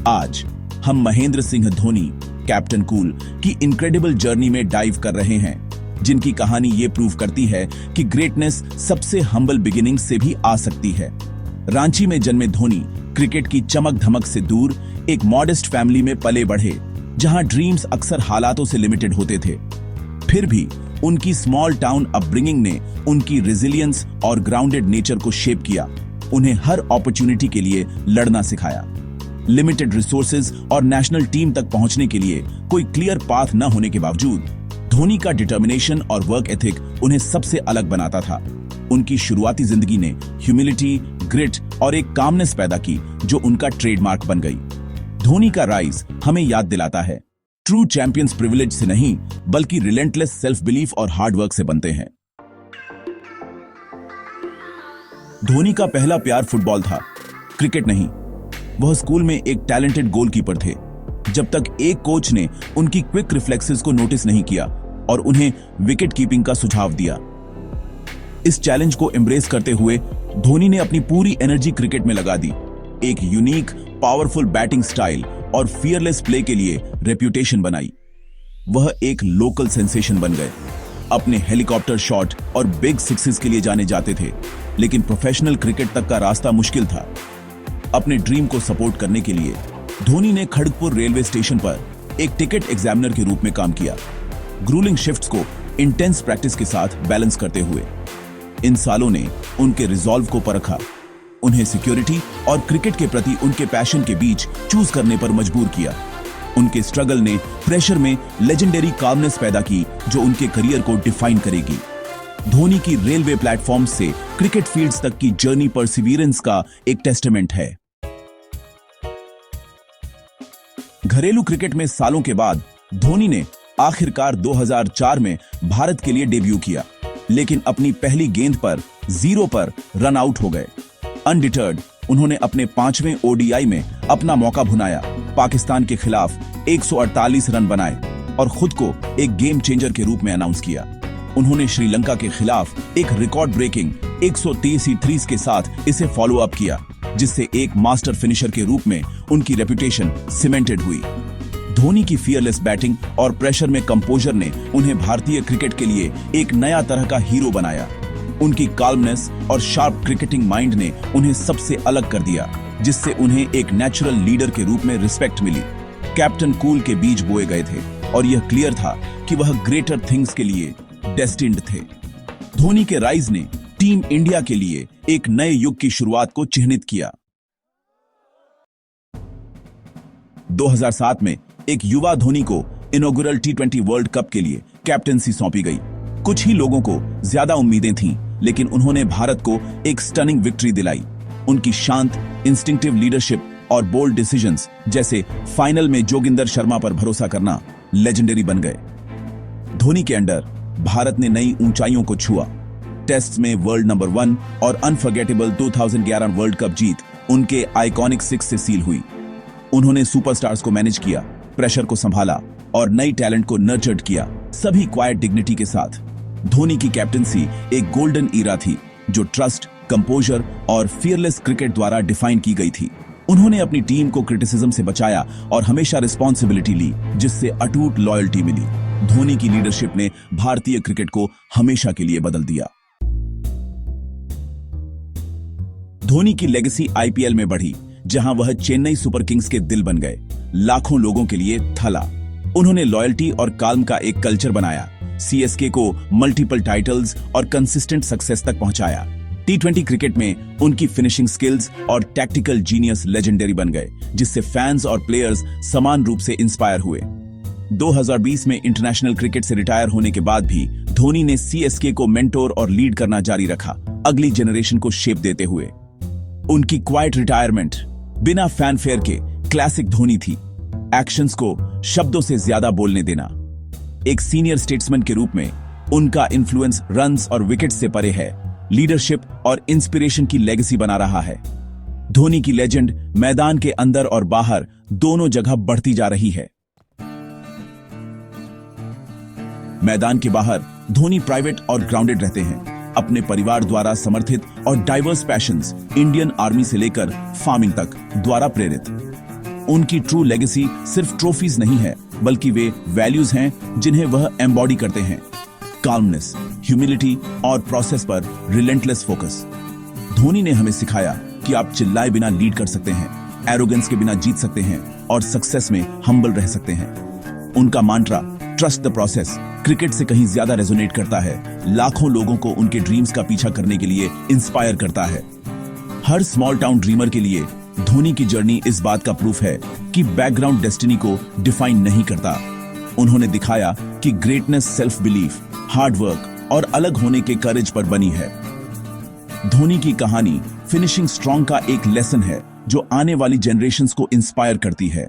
आज हम Mahendra Singh Dhoni, captain cool की इनक्रेडिबल जर्नी में डाइव कर रहे हैं, जिनकी कहानी ये प्रूव करती है कि ग्रेटनेस सबसे हम्बल बिगिनिंग से भी आ सकती है। रांची में जन्मे धोनी क्रिकेट की चमक धमक से दूर एक मॉडेस्ट फैमिली में पले बढ़े, जहां ड्रीम्स अक्सर हालातों से लिमिटेड होते थे। फिर भी उनकी स्मॉल टाउन अपब्रिंगिंग ने उनकी रेजिलियंस और ग्राउंडेड नेचर को शेप किया, उन्हें हर अपॉर्चुनिटी के लिए लड़ना सिखाया। लिमिटेड रिसोर्सेज और नेशनल टीम तक पहुंचने के लिए कोई क्लियर पाथ न होने के बावजूद धोनी का डिटर्मिनेशन और वर्क एथिक उन्हें सबसे अलग बनाता था। उनकी शुरुआती जिंदगी ने ह्यूमिलिटी, ग्रिट और एक कामनेस पैदा की, जो उनका ट्रेडमार्क बन गई। धोनी का राइज हमें याद दिलाता है, ट्रू चैंपियंस प्रिविलेज से नहीं बल्कि रिलेंटलेस सेल्फ बिलीफ और हार्ड वर्क से बनते हैं। धोनी का पहला प्यार फुटबॉल था, क्रिकेट नहीं। वह स्कूल में एक टैलेंटेड गोलकीपर थे, जब तक एक कोच ने उनकी क्विक रिफ्लेक्सेस को नोटिस नहीं किया और उन्हें विकेट कीपिंग का सुझाव दिया। इस चैलेंज को एम्ब्रेस करते हुए धोनी ने अपनी पूरी एनर्जी क्रिकेट में लगा दी। एक यूनिक, पावरफुल बैटिंग स्टाइल और फियरलेस प्ले के लिए रेप्यूटेशन बनाई। वह एक लोकल सेंसेशन बन गए। अपने हेलीकॉप्टर शॉट और बिग सिक्सेस के लिए जाने जाते थे, लेकिन प्रोफेशनल क्रिकेट तक का रास्ता मुश्किल था। अपने ड्रीम को सपोर्ट करने के लिए धोनी ने खड़गपुर रेलवे स्टेशन पर एक टिकट एग्जामिनर के रूप में काम किया, ग्रूलिंग शिफ्ट्स को इंटेंस प्रैक्टिस के साथ बैलेंस करते हुए। इन सालों ने उनके रिजॉल्व को परखा, उन्हें सिक्योरिटी और क्रिकेट के प्रति उनके पैशन के बीच चूज करने पर मजबूर किया। उनके स्ट्रगल ने प्रेशर में लेजेंडरी कामनेस पैदा की, जो उनके करियर को डिफाइन करेगी। धोनी की रेलवे प्लेटफॉर्म से क्रिकेट फील्ड्स तक की जर्नी परसिवियरेंस का एक टेस्टामेंट है। घरेलू क्रिकेट में सालों के बाद धोनी ने आखिरकार 2004 में भारत के लिए डेब्यू किया, लेकिन अपनी पहली गेंद पर 0 पर रन आउट हो गए। अनडिटर्ड उन्होंने अपने 5वें ओडीआई में अपना मौका भुनाया, पाकिस्तान के खिलाफ 148 रन बनाए और खुद को एक गेम चेंजर के रूप में अनाउंस किया। उन्होंने श्रीलंका के खिलाफ एक रिकॉर्ड ब्रेकिंग 123 के साथ इसे फॉलो अप किया, जिससे एक मास्टर फिनिशर के रूप में उनकी रेपुटेशन सीमेंटेड हुई। धोनी की फियरलेस बैटिंग और प्रेशर में कंपोजर ने उन्हें भारतीय क्रिकेट के लिए एक नया तरह का हीरो बनाया। उनकी काल्मनेस और शार्प क्रिकेटिंग माइंड ने उन्हें सबसे अलग कर दिया, जिससे उन्हें एक नेचुरल लीडर के रूप में रिस्पेक्ट मिली। कैप्टन कूल के बीज बोए गए थे और यह क्लियर था कि वह ग्रेटर थिंग्स के लिए डेस्टिन्ड थे। धोनी के राइज ने टीम इंडिया के लिए एक नए युग की शुरुआत को चिन्हित किया। 2007 में एक युवा धोनी को इनॉग्रल T20 वर्ल्ड कप के लिए कैप्टेंसी सौंपी गई। कुछ ही लोगों को ज्यादा उम्मीदें थीं, लेकिन उन्होंने भारत को एक स्टनिंग विक्ट्री दिलाई। उनकी शांत, इंस्टिंक्टिव लीडरशिप और बोल्ड डिसीजंस, जैसे फाइनल में जोगिंदर शर्मा पर भरोसा करना, लेजेंडरी बन गए। धोनी के अंडर भारत ने नई ऊंचाइयों को छुआ। टेस्ट में वर्ल्ड नंबर 1 और अनफॉरगेटेबल 2011 वर्ल्ड कप जीत उनके आइकॉनिक 6 से सील हुई। उन्होंने सुपरस्टार्स को मैनेज किया, प्रेशर को संभाला और नई टैलेंट को नर्चर्ड किया, सभी क्वाइट डिग्निटी के साथ। धोनी की कैप्टनसी एक गोल्डन ईरा थी, जो ट्रस्ट, कंपोजर और फियरलेस क्रिकेट द्वारा डिफाइन की गई थी। उन्होंने अपनी टीम को क्रिटिसिज्म से बचाया और हमेशा रिस्पॉन्सिबिलिटी ली, जिससे अटूट लॉयल्टी मिली। धोनी की लीडरशिप ने भारतीय क्रिकेट को हमेशा के लिए बदल दिया। धोनी की लेगेसी आईपीएल में बढ़ी, जहां वह चेन्नई सुपर किंग्स के दिल बन गए, लाखों लोगों के लिए थला। उन्होंने लॉयल्टी और काल्म का एक कल्चर बनाया, सीएसके को मल्टीपल टाइटल्स और कंसिस्टेंट सक्सेस तक पहुंचाया। T20 क्रिकेट में उनकी फिनिशिंग स्किल्स और टैक्टिकल जीनियस लेजेंडरी बन गए, जिससे फैंस और प्लेयर्स समान रूप से इंस्पायर हुए। 2020 में इंटरनेशनल क्रिकेट से रिटायर होने के बाद भी धोनी ने सीएसके को मेंटोर और लीड करना जारी रखा, अगली जनरेशन को शेप देते हुए। उनकी क्वाइट रिटायरमेंट बिना फैनफेयर के क्लासिक धोनी थी। एक्शंस को शब्दों से ज्यादा बोलने देना। एक सीनियर स्टेट्समैन के रूप में उनका इन्फ्लुएंस रन्स और विकेट से परे है, लीडरशिप और इंस्पिरेशन की लेगेसी बना रहा है। धोनी की लेजेंड मैदान के अंदर और बाहर दोनों जगह बढ़ती जा रही है। मैदान के बाहर धोनी प्राइवेट और ग्राउंडेड रहते हैं, अपने परिवार द्वारा समर्थित और डाइवर्स पैशंस, इंडियन आर्मी से लेकर फार्मिंग तक द्वारा प्रेरित। उनकी ट्रू लेगेसी सिर्फ ट्रॉफीज नहीं है, बल्कि वे वैल्यूज हैं जिन्हें वह एम्बॉडी करते हैं। काल्मनेस, ह्यूमिलिटी और प्रोसेस पर रिलेंटलेस फोकस। धोनी ने हमें सिखाया कि आप चिल्लाए बिना लीड कर सकते हैं, एरोगेंस के बिना जीत सकते हैं और सक्सेस में हम्बल रह सकते हैं। उनका मंत्रा ट्रस्ट द प्रोसेस क्रिकेट से कहीं ज्यादा रेजोनेट करता है, लाखों लोगों को उनके ड्रीम्स का पीछा करने के लिए इंस्पायर करता है। हर स्मॉल टाउन ड्रीमर के लिए धोनी की जर्नी इस बात का प्रूफ है कि बैकग्राउंड डेस्टिनी को डिफाइन नहीं करता। उन्होंने दिखाया कि greatness self belief, hard work और अलग होने के करेज पर बनी है। धोनी की कहानी फिनिशिंग स्ट्रॉन्ग का एक लेसन है जो आने वाली जनरेशंस को इंस्पायर करती है।